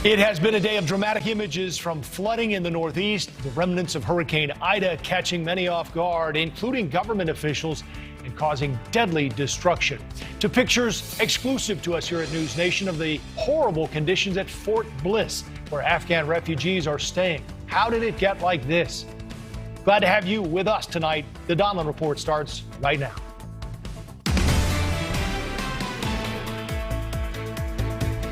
It has been a day of dramatic images from flooding in the Northeast, the remnants of Hurricane Ida catching many off guard, including government officials, and causing deadly destruction. To pictures exclusive to us here at News Nation of the horrible conditions at Fort Bliss, where Afghan refugees are staying. How did it get like this? Glad to have you with us tonight. The Donlon Report starts right now.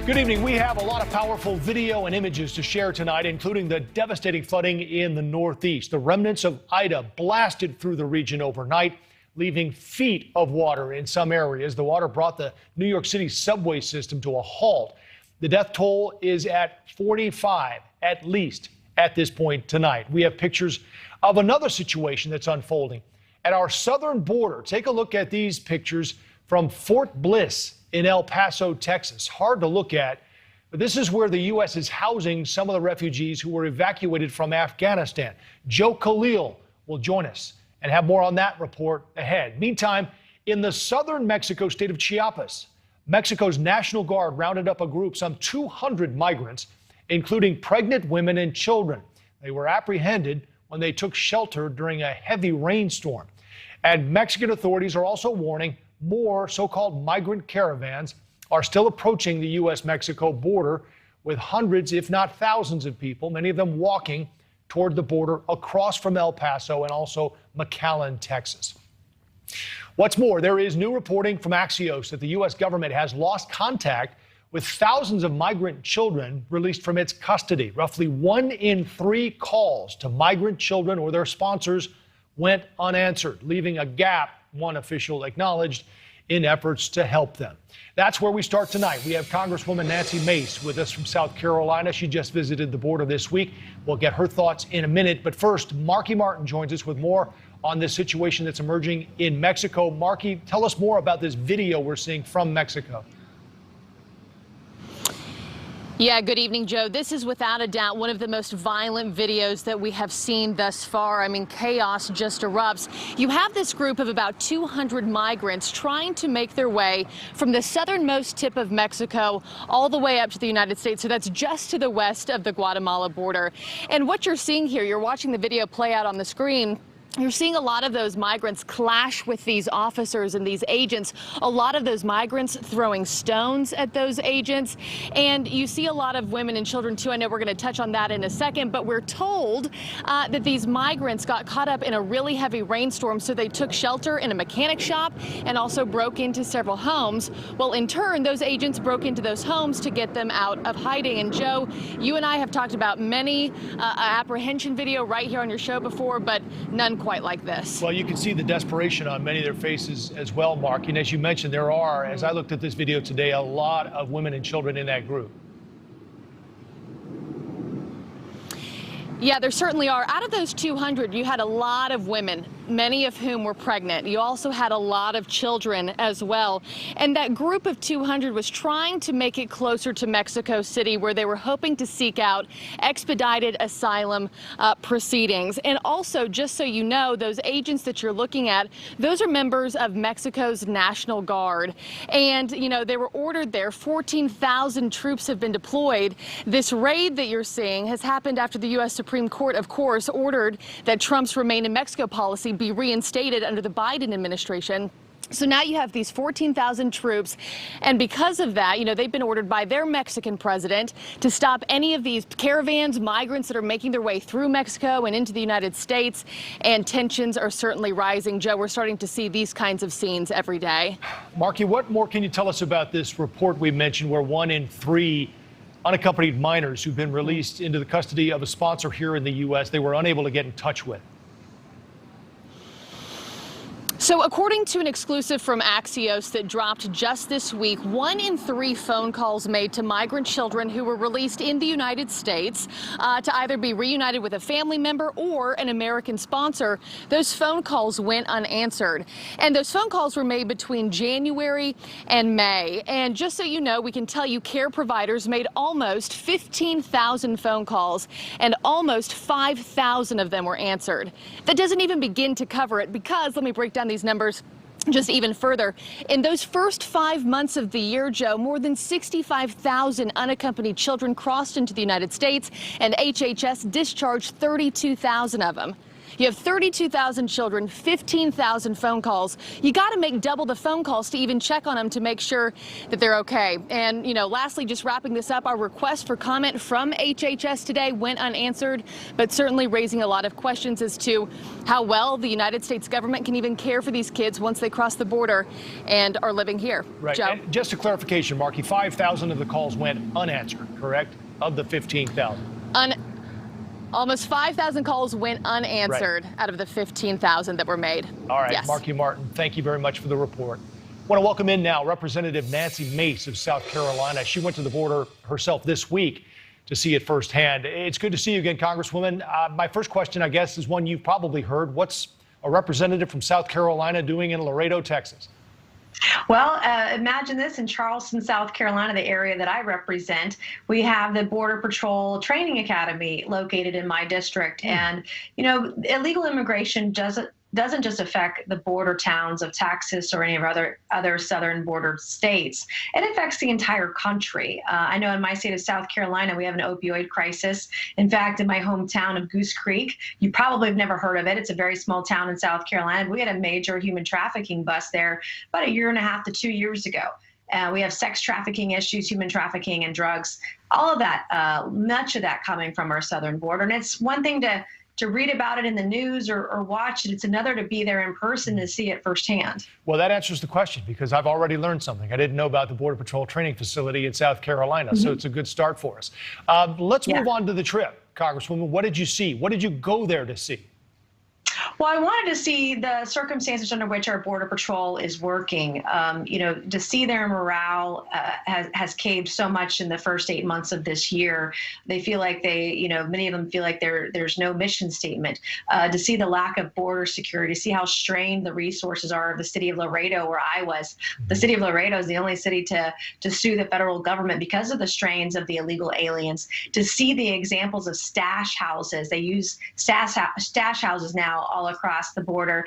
Good evening. We have a lot of powerful video and images to share tonight, including the devastating flooding in the Northeast. The remnants of Ida blasted through the region overnight, leaving feet of water in some areas. The water brought the New York City subway system to a halt. The death toll is at 45, at least, at this point tonight. We have pictures of another situation that's unfolding at our southern border. Take a look at these pictures from Fort Bliss in El Paso, Texas. Hard to look at, but this is where the U.S. is housing some of the refugees who were evacuated from Afghanistan. Joe Khalil will join us and have more on that report ahead. Meantime, in the southern Mexico state of Chiapas, Mexico's National Guard rounded up a group, some 200 migrants, including pregnant women and children. They were apprehended when they took shelter during a heavy rainstorm. And Mexican authorities are also warning more so-called migrant caravans are still approaching the U.S.-Mexico border, with hundreds, if not thousands of people, many of them walking toward the border across from El Paso and also McAllen, Texas. What's more, there is new reporting from Axios that the U.S. government has lost contact with thousands of migrant children released from its custody. Roughly 1 in 3 calls to migrant children or their sponsors went unanswered, leaving a gap, one official acknowledged, in efforts to help them. That's where we start tonight. We have Congresswoman Nancy Mace with us from South Carolina. She just visited the border this week. We'll get her thoughts in a minute. But first, Marky Martin joins us with more on this situation that's emerging in Mexico. Marky, tell us more about this video we're seeing from Mexico. Yeah, good evening, Joe. This is without a doubt one of the most violent videos that we have seen thus far. I mean, chaos just erupts. You have this group of about 200 migrants trying to make their way from the southernmost tip of Mexico all the way up to the United States. So that's just to the west of the Guatemala border. And what you're seeing here, you're watching the video play out on the screen. You're seeing a lot of those migrants clash with these officers and these agents. A lot of those migrants throwing stones at those agents. And you see a lot of women and children, too. I know we're going to touch on that in a second. But we're told that these migrants got caught up in a really heavy rainstorm. So they took shelter in a mechanic shop and also broke into several homes. Well, in turn, those agents broke into those homes to get them out of hiding. And, Joe, you and I have talked about many apprehension video right here on your show before, but none quite like this. Well, you can see the desperation on many of their faces as well, Mark. And as you mentioned, there are, as I looked at this video today, a lot of women and children in that group. Yeah, there certainly are. Out of those 200, you had a lot of women, many of whom were pregnant. You also had a lot of children as well. And that group of 200 was trying to make it closer to Mexico City, where they were hoping to seek out expedited asylum proceedings. And also, just so you know, those agents that you're looking at, those are members of Mexico's National Guard. And, you know, they were ordered there. 14,000 troops have been deployed. This raid that you're seeing has happened after the U.S. Supreme Court, of course, ordered that Trump's Remain in Mexico policy be reinstated under the Biden administration. So now you have these 14,000 troops, and because of that, you know, they've been ordered by their Mexican president to stop any of these caravans, migrants that are making their way through Mexico and into the United States, and tensions are certainly rising. Joe, we're starting to see these kinds of scenes every day. Marky, what more can you tell us about this report we mentioned where 1 in 3 unaccompanied minors who've been released into the custody of a sponsor here in the U.S. they were unable to get in touch with? So according to an exclusive from Axios that dropped just this week, 1 in 3 phone calls made to migrant children who were released in the United States to either be reunited with a family member or an American sponsor, those phone calls went unanswered. And those phone calls were made between January and May. And just so you know, we can tell you care providers made almost 15,000 phone calls, and almost 5,000 of them were answered. That doesn't even begin to cover it because, let me break down these numbers. just even further. In those first 5 months of the year, Joe, more than 65,000 unaccompanied children crossed into the United States, and HHS discharged 32,000 of them. You have 32,000 children, 15,000 phone calls. You got to make double the phone calls to even check on them to make sure that they're okay. And, lastly, just wrapping this up, our request for comment from HHS today went unanswered, but certainly raising a lot of questions as to how well the United States government can even care for these kids once they cross the border and are living here. Right. Joe? And just a clarification, Marky, 5,000 of the calls went unanswered, correct? Of the 15,000. Almost 5,000 calls went unanswered out of the 15,000 that were made. All right, Yes. Marky Martin, thank you very much for the report. I want to welcome in now Representative Nancy Mace of South Carolina. She went to the border herself this week to see it firsthand. It's good to see you again, Congresswoman. My first question, I guess, is one you've probably heard. What's a representative from South Carolina doing in Laredo, Texas? Well, imagine this in Charleston, South Carolina, the area that I represent. We have the Border Patrol Training Academy located in my district. And, illegal immigration doesn't just affect the border towns of Texas or any of other southern border states. It affects the entire country. I know in my state of South Carolina, we have an opioid crisis. In fact, in my hometown of Goose Creek, you probably have never heard of it. It's a very small town in South Carolina. We had a major human trafficking bust there about 1.5 to 2 years ago. We have sex trafficking issues, human trafficking, and drugs. All of that, much of that coming from our southern border. And it's one thing to read about it in the news or watch it. It's another to be there in person to see it firsthand. Well, that answers the question because I've already learned something. I didn't know about the Border Patrol training facility in South Carolina, so it's a good start for us. Let's move on to the trip, Congresswoman. What did you see? What did you go there to see? Well, I wanted to see the circumstances under which our Border Patrol is working. To see their morale has caved so much in the first 8 months of this year. They feel like many of them feel like there's no mission statement. To see the lack of border security, to see how strained the resources are of the city of Laredo, where I was. The city of Laredo is the only city to sue the federal government because of the strains of the illegal aliens. To see the examples of stash houses, they use stash houses now all across the border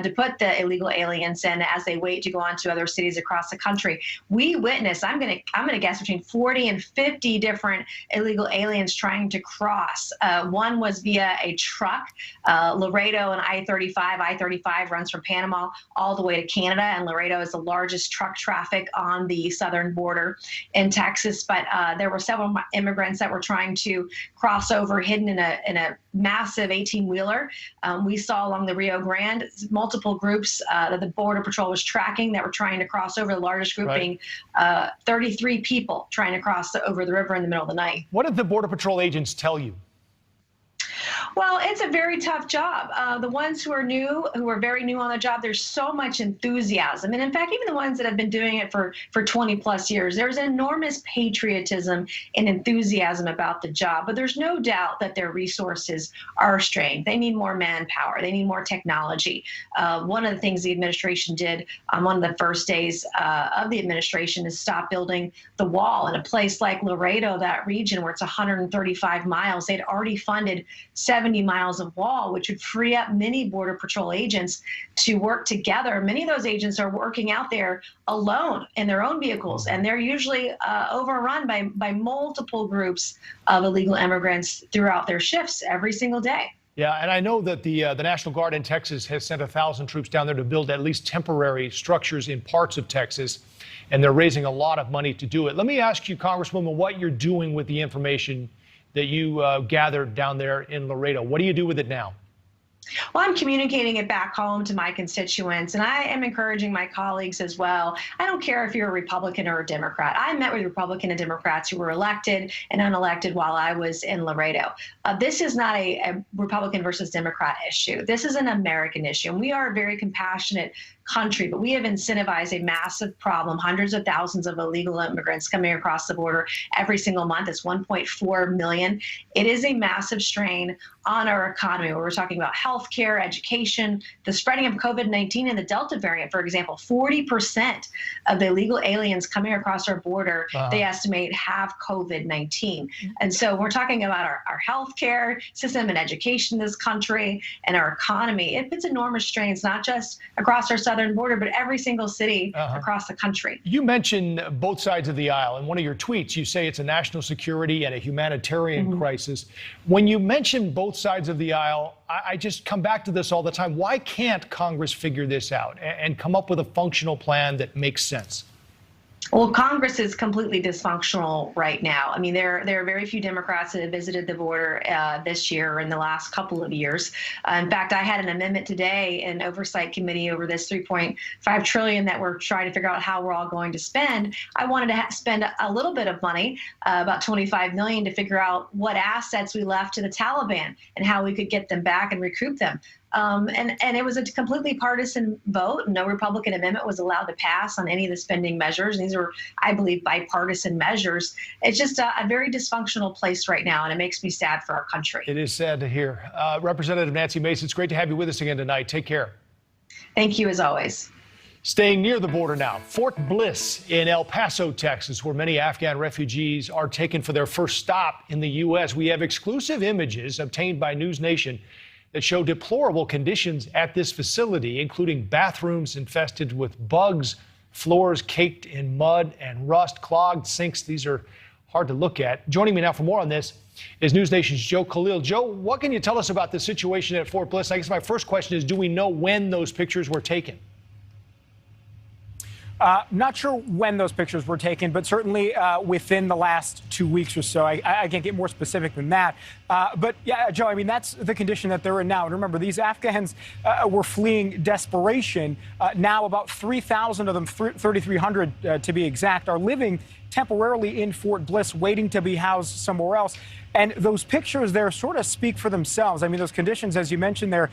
to put the illegal aliens in as they wait to go on to other cities across the country. We witnessed, I'm gonna guess, between 40 and 50 different illegal aliens trying to cross. One was via a truck. Laredo and I-35 runs from Panama all the way to Canada, and Laredo is the largest truck traffic on the southern border in Texas. But there were several immigrants that were trying to cross over hidden in a massive 18-wheeler. We saw along the Rio Grande multiple groups that the Border Patrol was tracking that were trying to cross over, the largest group being 33 people trying to cross over the river in the middle of the night. What did the Border Patrol agents tell you? Well, it's a very tough job. The ones who are very new on the job, there's so much enthusiasm. And in fact, even the ones that have been doing it for 20 plus years, there's enormous patriotism and enthusiasm about the job. But there's no doubt that their resources are strained. They need more manpower. They need more technology. One of the things the administration did on one of the first days of the administration is stop building the wall. In a place like Laredo, that region where it's 135 miles, they'd already funded 70 miles of wall, which would free up many Border Patrol agents to work together. Many of those agents are working out there alone in their own vehicles, and they're usually overrun by multiple groups of illegal immigrants throughout their shifts every single day. Yeah, and I know that the National Guard in Texas has sent 1,000 troops down there to build at least temporary structures in parts of Texas, and they're raising a lot of money to do it. Let me ask you, Congresswoman, what you're doing with the information that you gathered down there in Laredo. What do you do with it now? Well, I'm communicating it back home to my constituents, and I am encouraging my colleagues as well. I don't care if you're a Republican or a Democrat. I met with Republican and Democrats who were elected and unelected while I was in Laredo. This is not a Republican versus Democrat issue. This is an American issue, and we are a very compassionate country, but we have incentivized a massive problem, hundreds of thousands of illegal immigrants coming across the border every single month. It's 1.4 million. It is a massive strain on our economy, where we're talking about healthcare, education, the spreading of COVID-19 and the Delta variant, for example. 40% of the illegal aliens coming across our border, they estimate, have COVID-19. And so we're talking about our healthcare system and education in this country and our economy. It puts enormous strains, not just across our southern southern border, but every single city across the country. You mentioned both sides of the aisle. In one of your tweets, you say it's a national security and a humanitarian crisis. When you mention both sides of the aisle, I just come back to this all the time. Why can't Congress figure this out and come up with a functional plan that makes sense? Well, Congress is completely dysfunctional right now. I mean, there are very few Democrats that have visited the border this year or in the last couple of years. In fact, I had an amendment today in Oversight Committee over this $3.5 trillion that we're trying to figure out how we're all going to spend. I wanted to spend a little bit of money, about $25 million, to figure out what assets we left to the Taliban and how we could get them back and recruit them. And it was a completely partisan vote. No Republican amendment was allowed to pass on any of the spending measures. These are, I believe, bipartisan measures. It's just a very dysfunctional place right now, and it makes me sad for our country. It is sad to hear. Representative Nancy Mace, it's great to have you with us again tonight. Take care. Thank you, as always. Staying near the border now, Fort Bliss in El Paso, Texas, where many Afghan refugees are taken for their first stop in the U.S. We have exclusive images obtained by News Nation that show deplorable conditions at this facility, including bathrooms infested with bugs, floors caked in mud and rust, clogged sinks. These are hard to look at. Joining me now for more on this is News Nation's Joe Khalil. Joe, what can you tell us about the situation at Fort Bliss? I guess my first question is, do we know when those pictures were taken? Not sure when those pictures were taken, but certainly within the last 2 weeks or so. I can't get more specific than that. But yeah, Joe, I mean, that's the condition that they're in now. And remember, these Afghans were fleeing desperation. Now about 3,000 of them, 3,300 to be exact, are living temporarily in Fort Bliss, waiting to be housed somewhere else. And those pictures there sort of speak for themselves. I mean, those conditions, as you mentioned, they're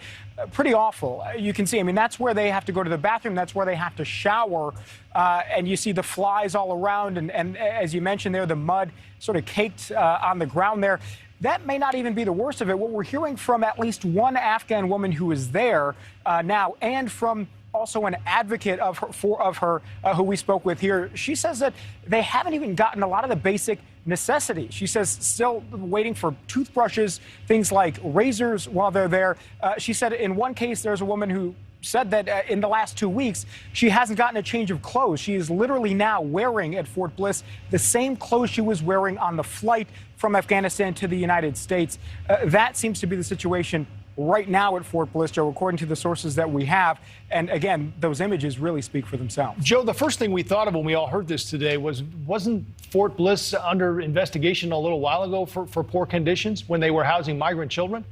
pretty awful. You can see, I mean, that's where they have to go to the bathroom. That's where they have to shower. And you see the flies all around. And as you mentioned there, the mud sort of caked on the ground there. That may not even be the worst of it. What we're hearing from at least one Afghan woman who is there now, and from also an advocate of her who we spoke with here, she says that they haven't even gotten a lot of the basic necessities. She says still waiting for toothbrushes, things like razors while they're there. She said in one case there's a woman who said that in the last 2 weeks she hasn't gotten a change of clothes. She is literally now wearing at Fort Bliss the same clothes she was wearing on the flight from Afghanistan to the United States. That seems to be the situation right now at Fort Bliss, Joe, according to the sources that we have. And again, those images really speak for themselves. Joe, the first thing we thought of when we all heard this today wasn't Fort Bliss under investigation a little while ago for poor conditions when they were housing migrant children?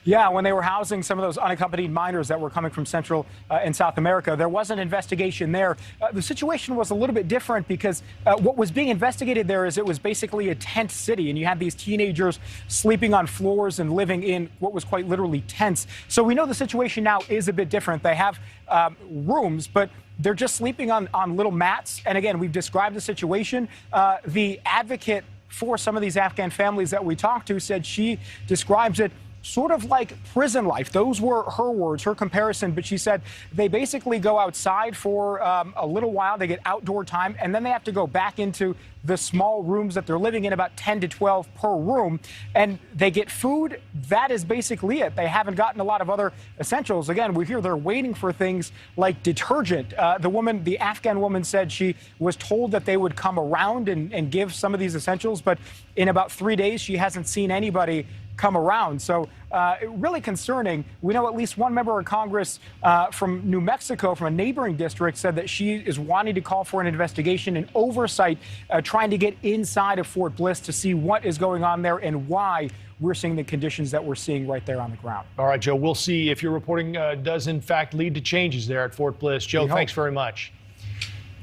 Yeah, when they were housing some of those unaccompanied minors that were coming from Central and South America, there was an investigation there. The situation was a little bit different because what was being investigated there is it was basically a tent city, and you had these teenagers sleeping on floors and living in what was quite literally tents. So we know the situation now is a bit different. They have rooms, but they're just sleeping on little mats. And again, we've described the situation. The advocate for some of these Afghan families that we talked to said she describes it sort of like prison life. Those were her words, her comparison. But she said they basically go outside for a little while. They get outdoor time, and then they have to go back into the small rooms that they're living in, about 10 to 12 per room, and they get food. That is basically it. They haven't gotten a lot of other essentials. Again, we hear they're waiting for things like detergent. The Afghan woman said she was told that they would come around and give some of these essentials, but in about 3 days, she hasn't seen anybody come around. So really concerning. We know at least one member of Congress from New Mexico, from a neighboring district, said that she is wanting to call for an investigation and oversight, trying to get inside of Fort Bliss to see what is going on there and why we're seeing the conditions that we're seeing right there on the ground. All right, Joe, we'll see if your reporting does in fact lead to changes there at Fort Bliss. Joe, thanks very much.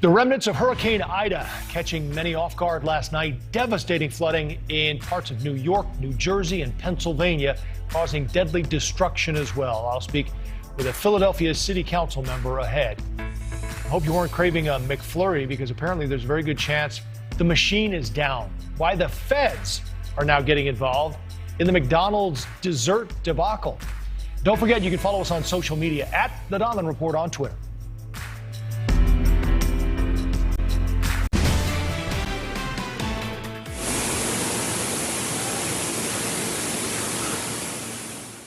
The remnants of Hurricane Ida catching many off guard last night. Devastating flooding in parts of New York, New Jersey, and Pennsylvania, causing deadly destruction as well. I'll speak with a Philadelphia City Council member ahead. I hope you weren't craving a McFlurry, because apparently there's a very good chance the machine is down. Why the feds are now getting involved in the McDonald's dessert debacle. Don't forget, you can follow us on social media at the Donlon Report on Twitter.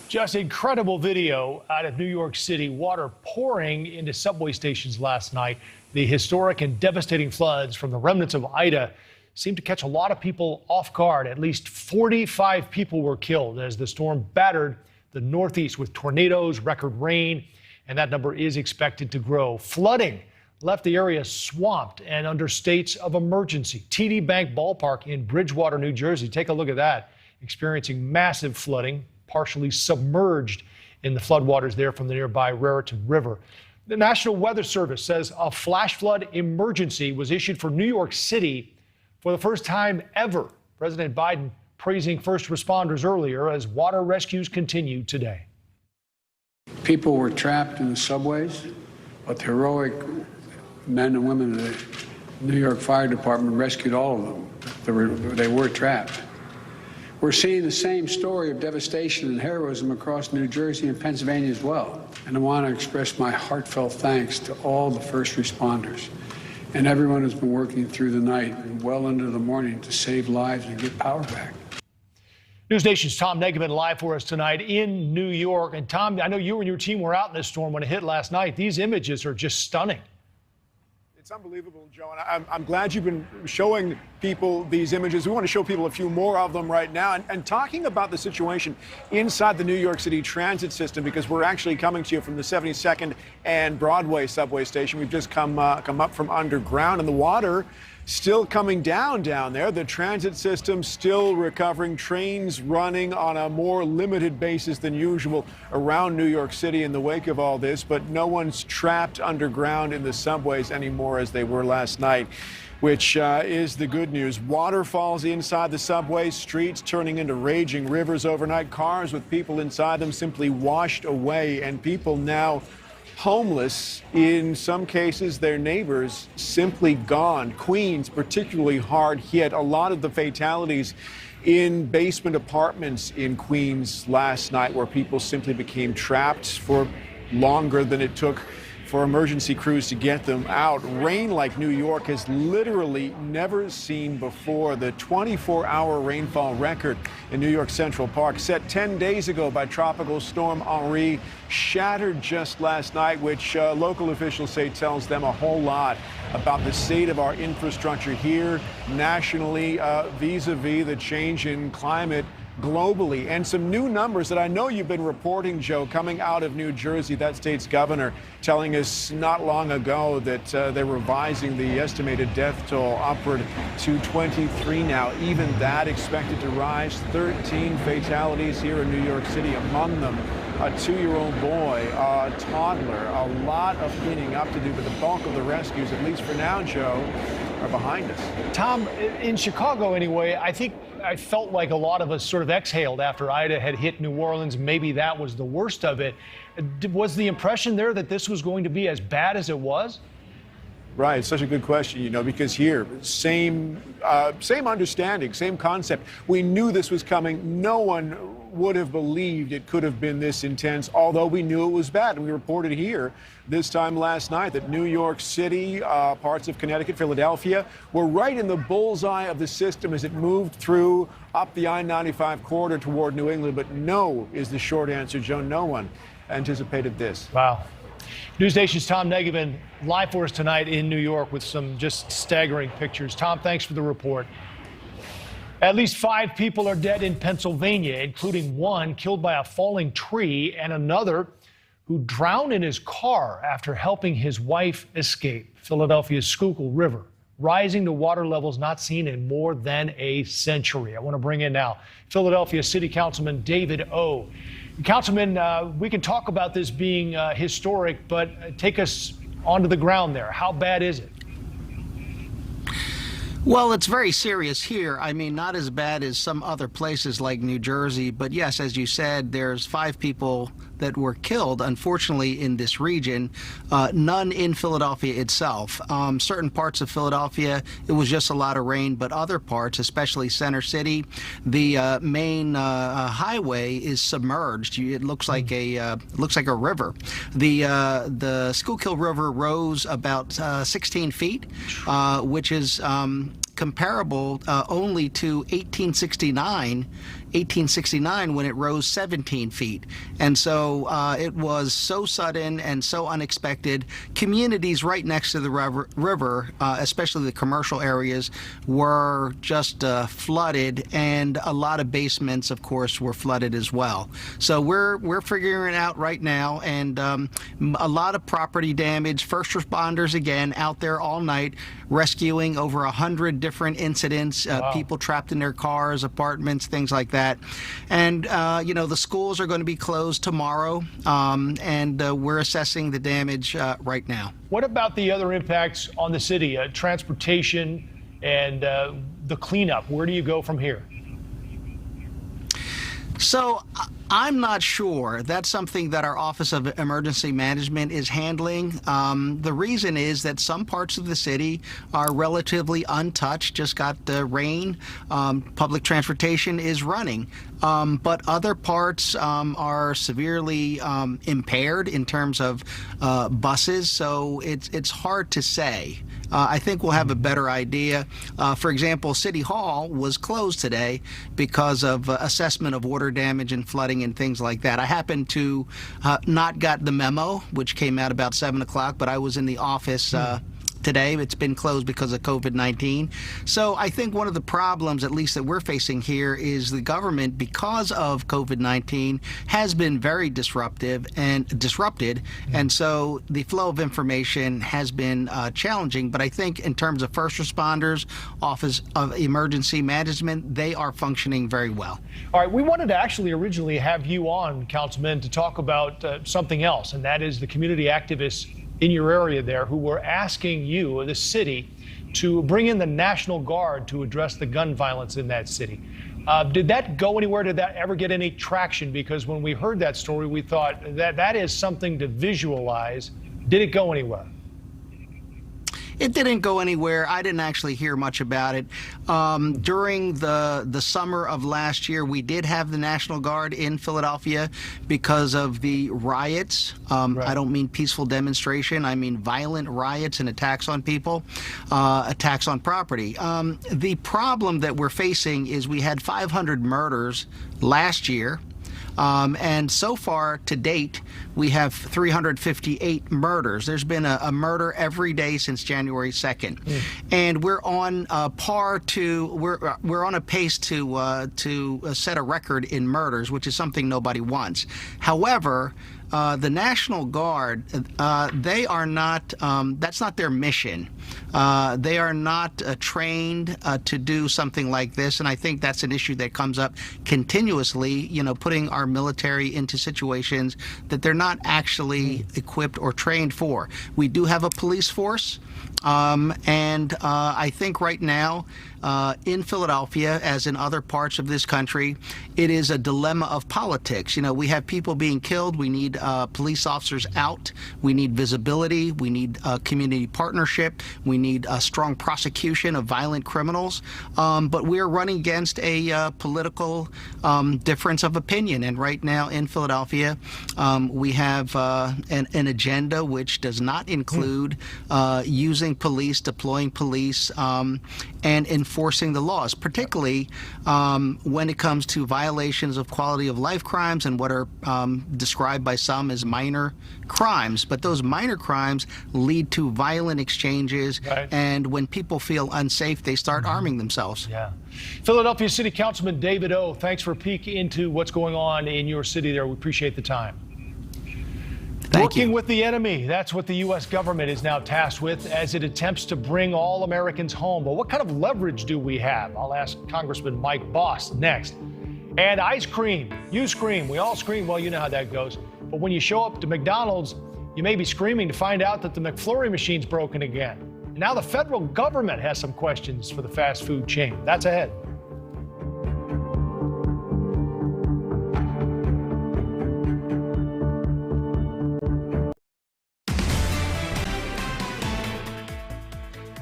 Just incredible video out of New York City. Water pouring into subway stations last night. The historic and devastating floods from the remnants of Ida seemed to catch a lot of people off guard. At least 45 people were killed as the storm battered the Northeast with tornadoes, record rain, and that number is expected to grow. Flooding left the area swamped and under states of emergency. TD Bank Ballpark in Bridgewater, New Jersey. Take a look at that. Experiencing massive flooding, partially submerged in the floodwaters there from the nearby Raritan River. The National Weather Service says a flash flood emergency was issued for New York City for the first time ever. President Biden praising first responders earlier as water rescues continue today. People were trapped in the subways, but the heroic men and women of the New York Fire Department rescued all of them. They were trapped. We're seeing the same story of devastation and heroism across New Jersey and Pennsylvania as well. And I want to express my heartfelt thanks to all the first responders and everyone who's been working through the night and well into the morning to save lives and get power back. News Nation's Tom Negaman live for us tonight in New York. And Tom, I know you and your team were out in this storm when it hit last night. These images are just stunning. It's unbelievable, Joe, and I'm glad you've been showing people these images. We want to show people a few more of them right now and talking about the situation inside the New York City transit system, because we're actually coming to you from the 72nd and Broadway subway station. We've just come up from underground, and the water still coming down there. The transit system still recovering, trains running on a more limited basis than usual around New York City in the wake of all this, but no one's trapped underground in the subways anymore as they were last night, which is the good news. Waterfalls inside the subways, streets turning into raging rivers overnight, cars with people inside them simply washed away, and people now homeless, in some cases their neighbors simply gone. Queens particularly hard hit. A lot of the fatalities in basement apartments in Queens last night, where people simply became trapped for longer than it took for emergency crews to get them out. Rain like New York has literally never seen before. The 24-hour rainfall record in New York Central Park, set 10 days ago by Tropical Storm Henri, shattered just last night, which local officials say tells them a whole lot about the state of our infrastructure here nationally, vis-a-vis the change in climate globally. And some new numbers that I know you've been reporting, Joe, coming out of New Jersey. That state's governor telling us not long ago that they're revising the estimated death toll upward to 23 now. Even that expected to rise. 13 fatalities here in New York City, among them a 2-year-old boy, a toddler. A lot of cleaning up to do, but the bulk of the rescues, at least for now, Joe, are behind us. Tom, in Chicago anyway, I felt like a lot of us sort of exhaled after Ida had hit New Orleans. Maybe that was the worst of it. Was the impression there that this was going to be as bad as it was? Right, such a good question, you know, because here, same understanding, same concept. We knew this was coming. No one would have believed it could have been this intense, although we knew it was bad. And we reported here this time last night that New York City, parts of Connecticut, Philadelphia, were right in the bullseye of the system as it moved through up the I-95 corridor toward New England. But no is the short answer, Joe. No one anticipated this. Wow. News Nation's Tom Negaman live for us tonight in New York with some just staggering pictures. Tom, thanks for the report. At least 5 people are dead in Pennsylvania, including one killed by a falling tree and another who drowned in his car after helping his wife escape. Philadelphia's Schuylkill River rising to water levels not seen in more than a century. I want to bring in now Philadelphia City Councilman David O. Councilman, we can talk about this being historic, but take us onto the ground there. How bad is it? Well, it's very serious here. I mean, not as bad as some other places like New Jersey, but yes, as you said, there's 5 people that were killed, unfortunately, in this region, none in Philadelphia itself. Certain parts of Philadelphia, it was just a lot of rain, but other parts, especially Center City, the main highway is submerged. It looks like a river. The Schuylkill River rose about 16 feet, which is comparable only to 1869 when it rose 17 feet. And so it was so sudden and so unexpected. Communities right next to the river, especially the commercial areas, were just flooded, and a lot of basements, of course, were flooded as well. So we're figuring it out right now, and a lot of property damage. First responders again out there all night rescuing over 100 different incidents, people trapped in their cars, apartments, things like that. And the schools are going to be closed tomorrow, and we're assessing the damage right now. What about the other impacts on the city, transportation and the cleanup? Where do you go from here? So I'm not sure. That's something that our Office of Emergency Management is handling. The reason is that some parts of the city are relatively untouched, just got the rain. Public transportation is running. But other parts are severely impaired in terms of buses, so it's hard to say. I think we'll have a better idea. For example, City Hall was closed today because of assessment of water damage and flooding and things like that. I happened to not got the memo, which came out about 7 o'clock, but I was in the office today. It's been closed because of COVID-19. So I think one of the problems, at least that we're facing here, is the government, because of COVID-19, has been very disrupted, and so the flow of information has been challenging. But I think in terms of first responders, Office of Emergency Management, they are functioning very well. All right, we wanted to actually originally have you on, Councilman, to talk about something else, and that is the community activists in your area there who were asking you, the city, to bring in the National Guard to address the gun violence in that city. Did that go anywhere? Did that ever get any traction? Because when we heard that story, we thought that is something to visualize. Did it go anywhere? It didn't go anywhere. I didn't actually hear much about it. During the summer of last year, we did have the National Guard in Philadelphia because of the riots. Right. I don't mean peaceful demonstration. I mean violent riots and attacks on people, attacks on property. The problem that we're facing is we had 500 murders last year. And so far to date, we have 358 murders. There's been a murder every day since January 2nd, and we're on we're on a pace to set a record in murders, which is something nobody wants. However, the National Guard, they are not, that's not their mission. They are not trained to do something like this, and I think that's an issue that comes up continuously, putting our military into situations that they're not actually equipped or trained for. We do have a police force, and I think right now, in Philadelphia, as in other parts of this country, it is a dilemma of politics. We have people being killed. We need police officers out. We need visibility. We need community partnership. We need a strong prosecution of violent criminals. But we're running against a political difference of opinion. And right now in Philadelphia, we have an agenda which does not include using police, deploying police, and enforcing the laws, particularly when it comes to violations of quality of life crimes and what are described by some as minor crimes. But those minor crimes lead to violent exchanges, right. And when people feel unsafe, they start arming themselves. Yeah. Philadelphia City Councilman David O., thanks for a peek into what's going on in your city there. We appreciate the time. Working with the enemy, that's what the U.S. government is now tasked with as it attempts to bring all Americans home. But what kind of leverage do we have? I'll ask Congressman Mike Boss next. And ice cream. You scream. We all scream. Well, you know how that goes. But when you show up to McDonald's, you may be screaming to find out that the McFlurry machine's broken again. And now the federal government has some questions for the fast food chain. That's ahead.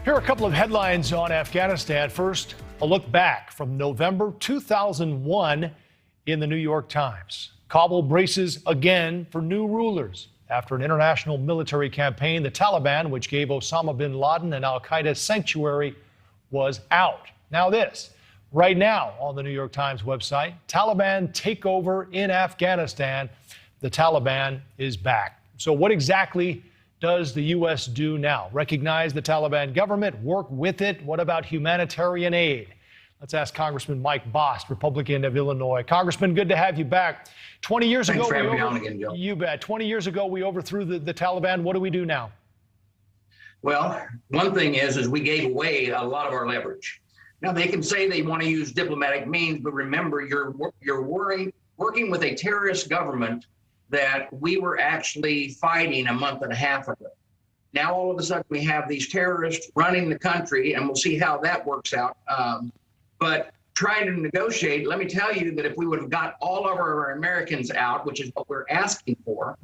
Here are a couple of headlines on Afghanistan. First, a look back from November 2001 in the New York Times. Kabul braces again for new rulers. After an international military campaign, the Taliban, which gave Osama bin Laden and al-Qaeda sanctuary, was out. Now this, right now on the New York Times website, Taliban takeover in Afghanistan. The Taliban is back. So what exactly does the U.S. do now? Recognize the Taliban government, work with it? What about humanitarian aid? Let's ask Congressman Mike Bost, Republican of Illinois. Congressman, good to have you back. 20 years Thanks ago, for having me on again, Joe. You bet. 20 years ago, we overthrew the Taliban. What do we do now? Well, one thing is we gave away a lot of our leverage. Now they can say they want to use diplomatic means, but remember, you're working with a terrorist government that we were actually fighting a month and a half ago. Now all of a sudden we have these terrorists running the country, and we'll see how that works out. But trying to negotiate, let me tell you that if we would have got all of our Americans out, which is what we're asking for,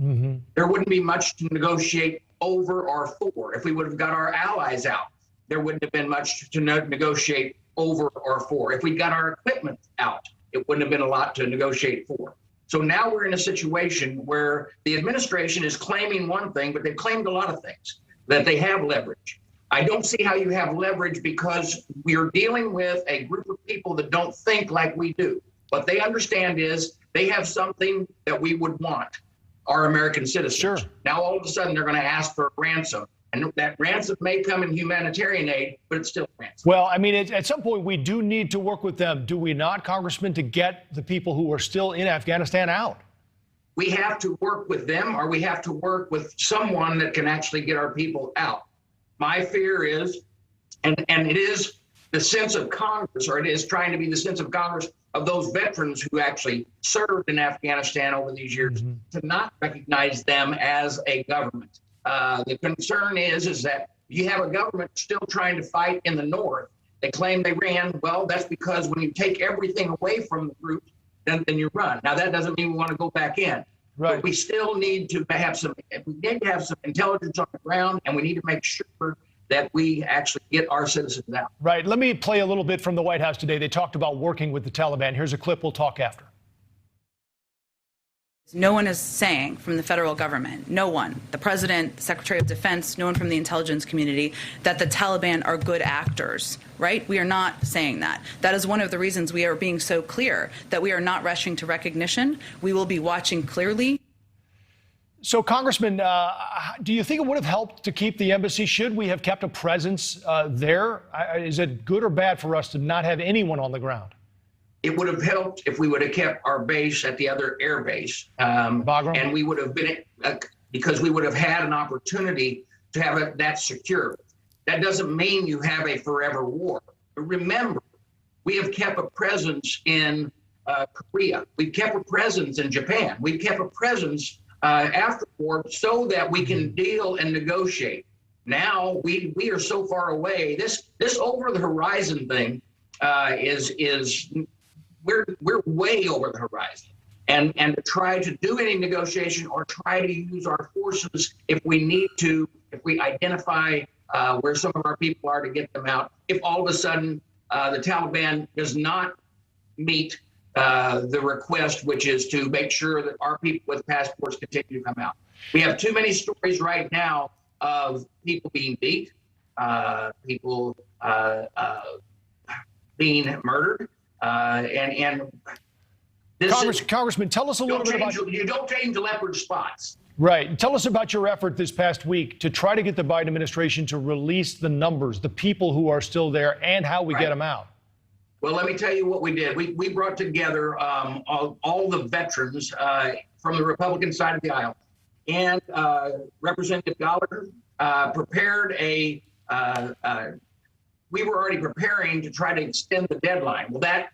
there wouldn't be much to negotiate over or for. If we would have got our allies out, there wouldn't have been much to negotiate over or for. If we got our equipment out, it wouldn't have been a lot to negotiate for. So now we're in a situation where the administration is claiming one thing, but they've claimed a lot of things, that they have leverage. I don't see how you have leverage because we're dealing with a group of people that don't think like we do. What they understand is they have something that we would want, our American citizens. Sure. Now all of a sudden they're going to ask for a ransom. And that ransom may come in humanitarian aid, but it's still ransom. Well, I mean, at some point, we do need to work with them, do we not, Congressman, to get the people who are still in Afghanistan out? We have to work with them, or we have to work with someone that can actually get our people out. My fear is, and it is the sense of Congress, or it is trying to be the sense of Congress of those veterans who actually served in Afghanistan over these years, to not recognize them as a government. The concern is that you have a government still trying to fight in the north. They claim they ran. Well, that's because when you take everything away from the group, then you run. Now, that doesn't mean we want to go back in. Right. But we still need to have some intelligence on the ground, and we need to make sure that we actually get our citizens out. Right. Let me play a little bit from the White House today. They talked about working with the Taliban. Here's a clip. We'll talk after. No one is saying from the federal government, no one, the president, the secretary of defense, no one from the intelligence community, that the Taliban are good actors, right? We are not saying that. That is one of the reasons we are being so clear that we are not rushing to recognition. We will be watching clearly. So, Congressman, do you think it would have helped to keep the embassy? Should we have kept a presence there? Is it good or bad for us to not have anyone on the ground? It would have helped if we would have kept our base at the other air base. And we would have been, because we would have had an opportunity to have that secure. That doesn't mean you have a forever war. But remember, we have kept a presence in Korea. We've kept a presence in Japan. We've kept a presence after war so that we can deal and negotiate. Now we are so far away. This over the horizon thing we're way over the horizon, and to try to do any negotiation or try to use our forces if we need to, if we identify where some of our people are to get them out, if all of a sudden the Taliban does not meet the request, which is to make sure that our people with passports continue to come out. We have too many stories right now of people being beat, people being murdered. And this Congressman, tell us a little bit about... You don't change leopard spots. Right. Tell us about your effort this past week to try to get the Biden administration to release the numbers, the people who are still there, and how we get them out. Well, let me tell you what we did. We brought together all the veterans from the Republican side of the aisle, and Representative Gallagher prepared we were already preparing to try to extend the deadline. Well, that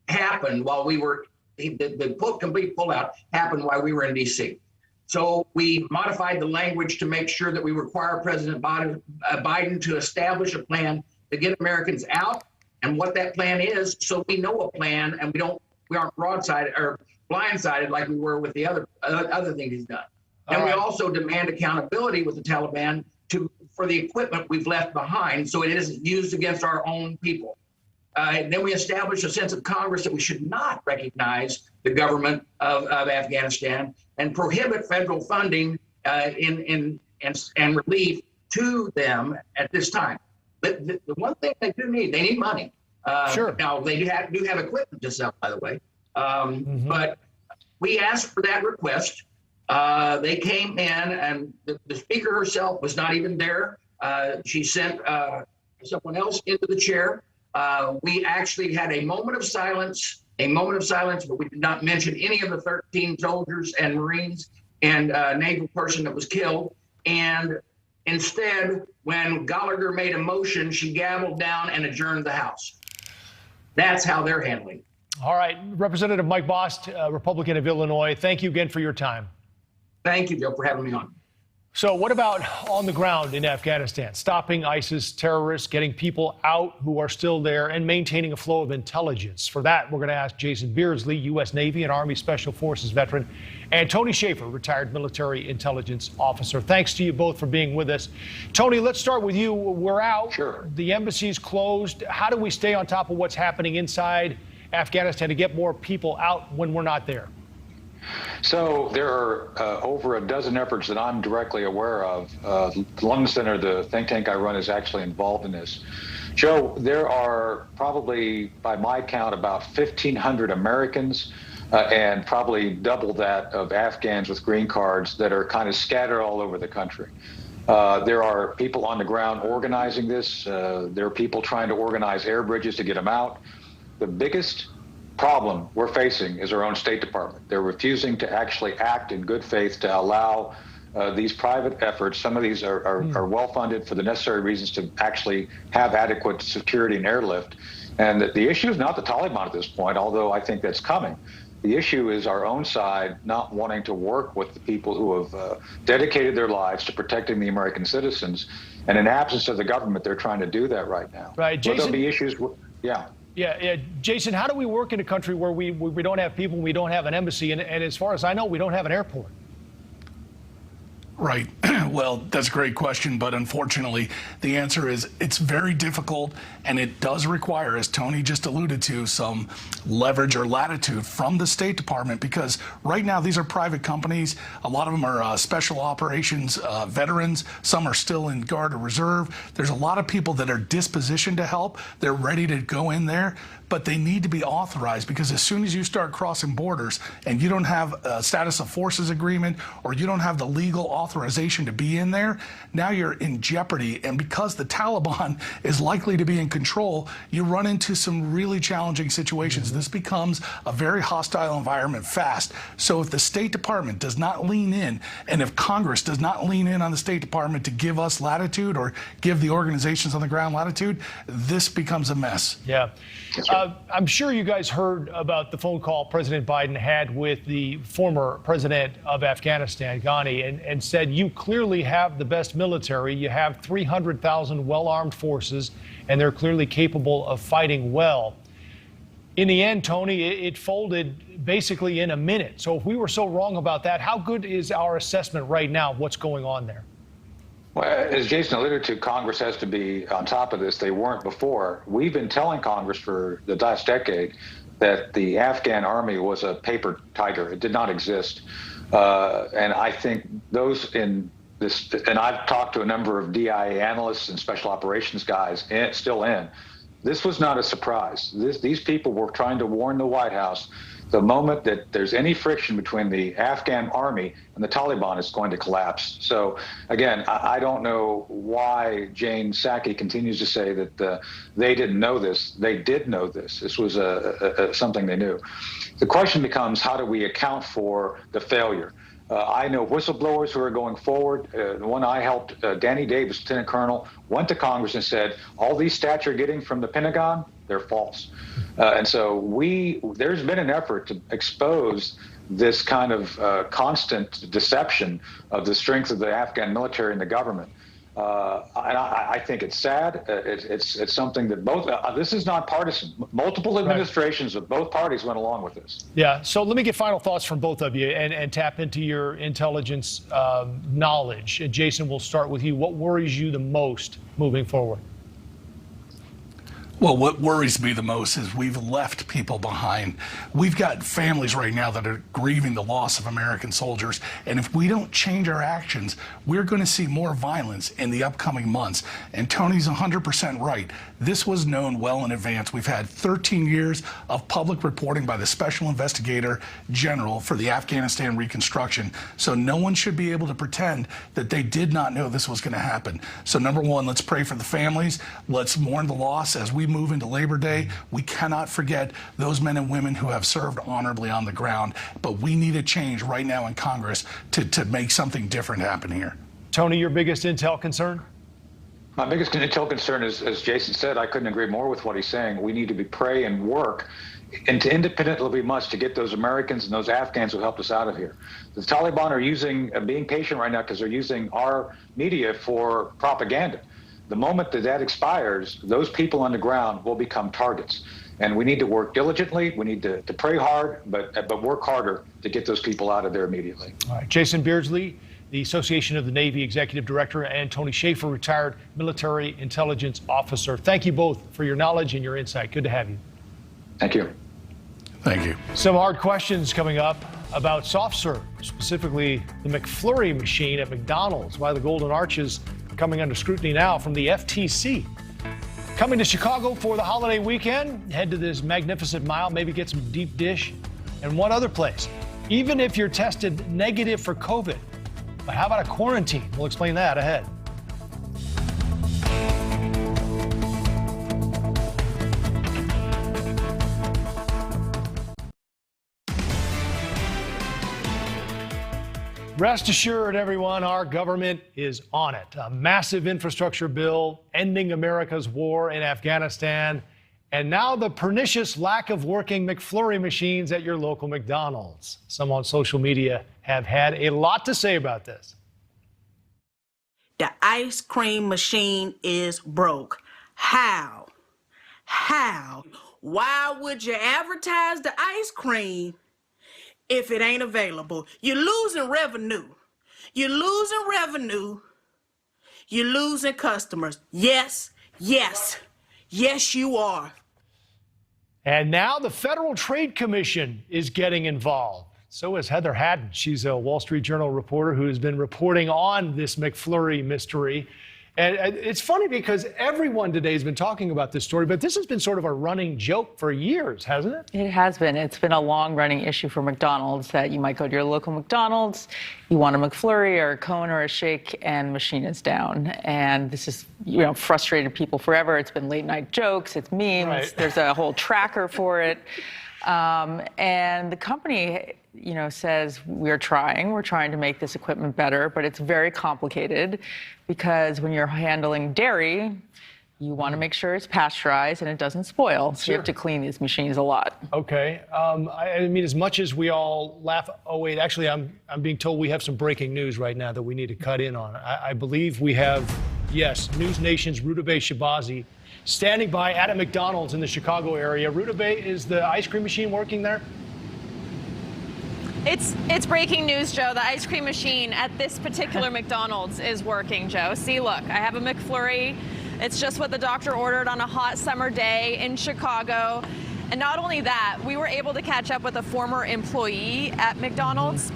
happened while we were, the complete pullout happened while we were in D.C. So we modified the language to make sure that we require President Biden to establish a plan to get Americans out, and what that plan is, so we know a plan, and we aren't broadsided or blindsided like we were with the other things he's done. And we also demand accountability with the Taliban for the equipment we've left behind, so it isn't used against our own people. And then we establish a sense of Congress that we should not recognize the government of Afghanistan and prohibit federal funding and relief to them at this time. But the one thing they need money. Sure. Now, they do have equipment to sell, by the way. But we asked for that request. They came in, and the speaker herself was not even there. She sent someone else into the chair. We actually had a moment of silence, but we did not mention any of the 13 soldiers and Marines and naval person that was killed. And instead, when Gallagher made a motion, she gavelled down and adjourned the House. That's how they're handling it. All right. Representative Mike Bost, Republican of Illinois, thank you again for your time. Thank you, Joe, for having me on. So what about on the ground in Afghanistan, stopping ISIS terrorists, getting people out who are still there, and maintaining a flow of intelligence? For that, we're going to ask Jason Beardsley, U.S. Navy and Army Special Forces veteran, and Tony Schaefer, retired military intelligence officer. Thanks to you both for being with us. Tony, let's start with you. We're out. Sure. The embassy's closed. How do we stay on top of what's happening inside Afghanistan to get more people out when we're not there? So there are over a dozen efforts that I'm directly aware of. London Center, the think tank I run, is actually involved in this. Joe, there are probably, by my count, about 1,500 Americans and probably double that of Afghans with green cards that are kind of scattered all over the country. There are people on the ground organizing this. There are people trying to organize air bridges to get them out. The biggest problem we're facing is our own State Department. They're refusing to actually act in good faith to allow these private efforts. Some of these are well funded for the necessary reasons to actually have adequate security and airlift. And the issue is not the Taliban at this point, although I think that's coming. The issue is our own side not wanting to work with the people who have dedicated their lives to protecting the American citizens. And in absence of the government, they're trying to do that right now. Right, Jason. There'll be issues. Yeah. Yeah, Jason, how do we work in a country where we don't have people, we don't have an embassy, and as far as I know, we don't have an airport? Right. Well, that's a great question, but unfortunately, the answer is it's very difficult, and it does require, as Tony just alluded to, some leverage or latitude from the State Department, because right now these are private companies. A lot of them are special operations veterans. Some are still in Guard or Reserve. There's a lot of people that are dispositioned to help. They're ready to go in there, but they need to be authorized, because as soon as you start crossing borders and you don't have a status of forces agreement or you don't have the legal authorization to be in there, now you're in jeopardy. And because the Taliban is likely to be in control, you run into some really challenging situations. This becomes a very hostile environment fast. So if the State Department does not lean in, and if Congress does not lean in on the State Department to give us latitude or give the organizations on the ground latitude, this becomes a mess. Yeah. I'm sure you guys heard about the phone call President Biden had with the former president of Afghanistan, Ghani, and said, you clearly have the best military. You have 300,000 well-armed forces, and they're clearly capable of fighting well. In the end, Tony, it folded basically in a minute. So if we were so wrong about that, how good is our assessment right now of what's going on there? Well, as Jason alluded to, Congress has to be on top of this. They weren't before. We've been telling Congress for the last decade that the Afghan army was a paper tiger. It did not exist. And I think those in this, and I've talked to a number of DIA analysts and special operations guys still in. This was not a surprise. These people were trying to warn the White House the moment that there's any friction between the Afghan army and the Taliban, is going to collapse. So again, I don't know why Jane Saki continues to say that they didn't know this. They did know this. This was something they knew. The question becomes, how do we account for the failure? I know whistleblowers who are going forward. The one I helped, Danny Davis, Lieutenant Colonel, went to Congress and said, all these stats you're getting from the Pentagon, they're false. And so there's been an effort to expose this kind of constant deception of the strength of the Afghan military and the government. And I think it's sad. It's something that both, this is not partisan. Multiple administrations of both parties went along with this. Yeah. So let me get final thoughts from both of you and tap into your intelligence knowledge. Jason, we'll start with you. What worries you the most moving forward? Well, what worries me the most is we've left people behind. We've got families right now that are grieving the loss of American soldiers, and if we don't change our actions, we're going to see more violence in the upcoming months. And Tony's 100% right. This was known well in advance. We've had 13 years of public reporting by the Special Investigator General for the Afghanistan reconstruction, so no one should be able to pretend that they did not know this was going to happen. So number one, let's pray for the families. Let's mourn the loss as we move into Labor Day. We cannot forget those men and women who have served honorably on the ground, but we need a change right now in Congress to make something different happen here. Tony, your biggest intel concern? My biggest intel concern is, as Jason said, I couldn't agree more with what he's saying. We need to pray and work and to independently much to get those Americans and those Afghans who helped us out of here. The Taliban are being patient right now because they're using our media for propaganda. The moment that expires, those people on the ground will become targets. And we need to work diligently. We need to pray hard, but work harder to get those people out of there immediately. All right, Jason Beardsley, the Association of the Navy Executive Director, and Tony Shaffer, retired military intelligence officer. Thank you both for your knowledge and your insight. Good to have you. Thank you. Thank you. Some hard questions coming up about soft serve, specifically the McFlurry machine at McDonald's, why the Golden Arches coming under scrutiny now from the FTC. Coming to Chicago for the holiday weekend, head to this magnificent mile, maybe get some deep dish, and one other place. Even if you're tested negative for COVID, but how about a quarantine? We'll explain that ahead. Rest assured, everyone, our government is on it. A massive infrastructure bill, ending America's war in Afghanistan, and now the pernicious lack of working McFlurry machines at your local McDonald's. Some on social media have had a lot to say about this. The ice cream machine is broke. How? Why would you advertise the ice cream if it ain't available? You're losing revenue. You're losing customers. Yes, you are. And now the Federal Trade Commission is getting involved. So is Heather Haddon. She's a Wall Street Journal reporter who has been reporting on this McFlurry mystery. And it's funny because everyone today has been talking about this story, but this has been sort of a running joke for years, hasn't it? It has been. It's been a long-running issue for McDonald's that you might go to your local McDonald's, you want a McFlurry or a cone or a shake, and the machine is down. And this is, frustrated people forever. It's been late-night jokes, it's memes, right. There's a whole tracker for it. And the company, says we're trying to make this equipment better, but it's very complicated because when you're handling dairy, you want to make sure it's pasteurized and it doesn't spoil. So you have to clean these machines a lot. Okay. I mean, as much as we all laugh, oh wait, actually I'm being told we have some breaking news right now that we need to cut in on. I believe we have, yes, News Nation's Rudabeh Shabazi standing by at a McDonald's in the Chicago area. Rudabeh, is the ice cream machine working there? It's breaking news, Joe. The ice cream machine at this particular McDonald's is working, Joe. See, look, I have a McFlurry. It's just what the doctor ordered on a hot summer day in Chicago. And not only that, we were able to catch up with a former employee at McDonald's.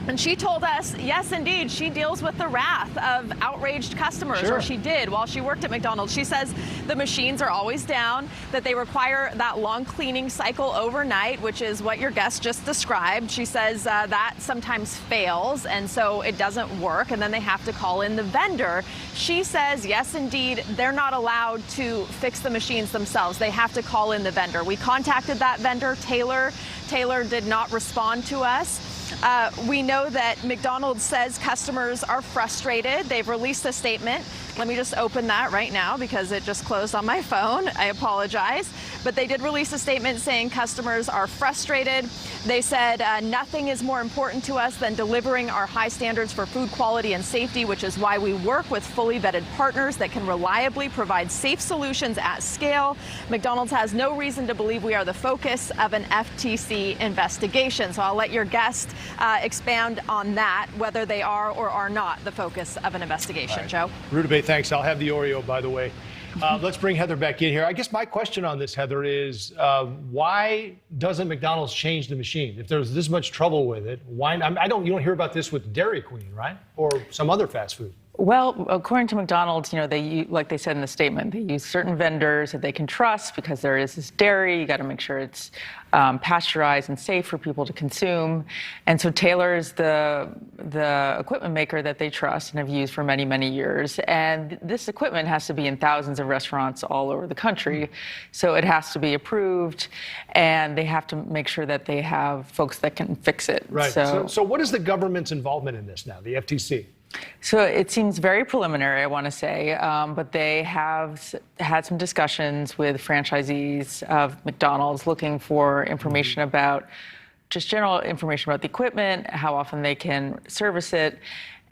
And she told us, yes, indeed, she deals with the wrath of outraged customers, or she did while she worked at McDonald's. She says the machines are always down, that they require that long cleaning cycle overnight, which is what your guest just described. She says that sometimes fails, and so it doesn't work, and then they have to call in the vendor. She says, yes, indeed, they're not allowed to fix the machines themselves. They have to call in the vendor. We contacted that vendor, Taylor. Taylor did not respond to us. We know that McDonald's says customers are frustrated. They've released a statement. Let me just open that right now because it just closed on my phone. I apologize. But they did release a statement saying customers are frustrated. They said nothing is more important to us than delivering our high standards for food quality and safety, which is why we work with fully vetted partners that can reliably provide safe solutions at scale. McDonald's has no reason to believe we are the focus of an FTC investigation. So I'll let your guest expand on that, whether they are or are not the focus of an investigation. Joe? Rudabeh, thanks. I'll have the Oreo, by the way. Let's bring Heather back in here. I guess my question on this, Heather, is why doesn't McDonald's change the machine? If there's this much trouble with it, why? You don't hear about this with Dairy Queen, right? Or some other fast food. Well, according to McDonald's, like they said in the statement, they use certain vendors that they can trust because there is this dairy. You got to make sure it's pasteurized and safe for people to consume. And so Taylor is the equipment maker that they trust and have used for many, many years. And this equipment has to be in thousands of restaurants all over the country. So it has to be approved, and they have to make sure that they have folks that can fix it. Right. So what is the government's involvement in this now, the FTC? So it seems very preliminary, I want to say, but they have had some discussions with franchisees of McDonald's looking for information about, just general information about the equipment, how often they can service it.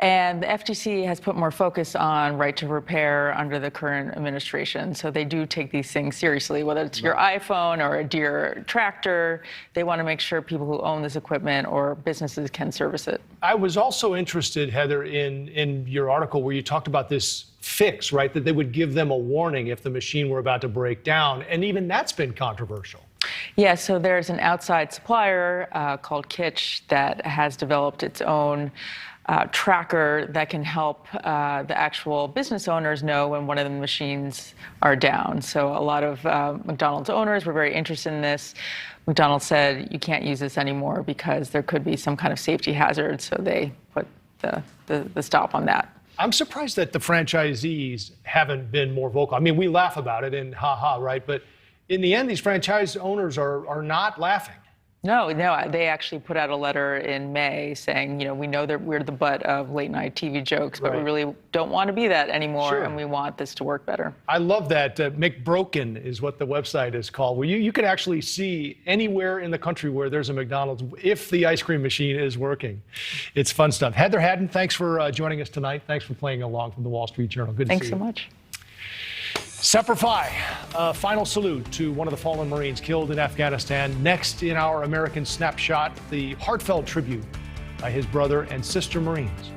And the FTC has put more focus on right to repair under the current administration. So they do take these things seriously, whether it's your iPhone or a Deere tractor. They want to make sure people who own this equipment or businesses can service it. I was also interested, Heather, in your article where you talked about this fix, right, that they would give them a warning if the machine were about to break down. And even that's been controversial. Yeah, so there's an outside supplier called Kitch that has developed its own tracker that can help the actual business owners know when one of the machines are down. So a lot of McDonald's owners were very interested in this. McDonald's said you can't use this anymore because there could be some kind of safety hazard, so they put the stop on that. I'm surprised that the franchisees haven't been more vocal. I mean, we laugh about it and ha-ha, right? But in the end, these franchise owners are not laughing. No, they actually put out a letter in May saying, we know that we're the butt of late night TV jokes, but we really don't want to be that anymore, and we want this to work better. I love that. McBroken is what the website is called, where you can actually see anywhere in the country where there's a McDonald's if the ice cream machine is working. It's fun stuff. Heather Haddon, thanks for joining us tonight. Thanks for playing along from the Wall Street Journal. Good to see you. Thanks so much. Semper Fi, a final salute to one of the fallen Marines killed in Afghanistan. Next in our American Snapshot, the heartfelt tribute by his brother and sister Marines.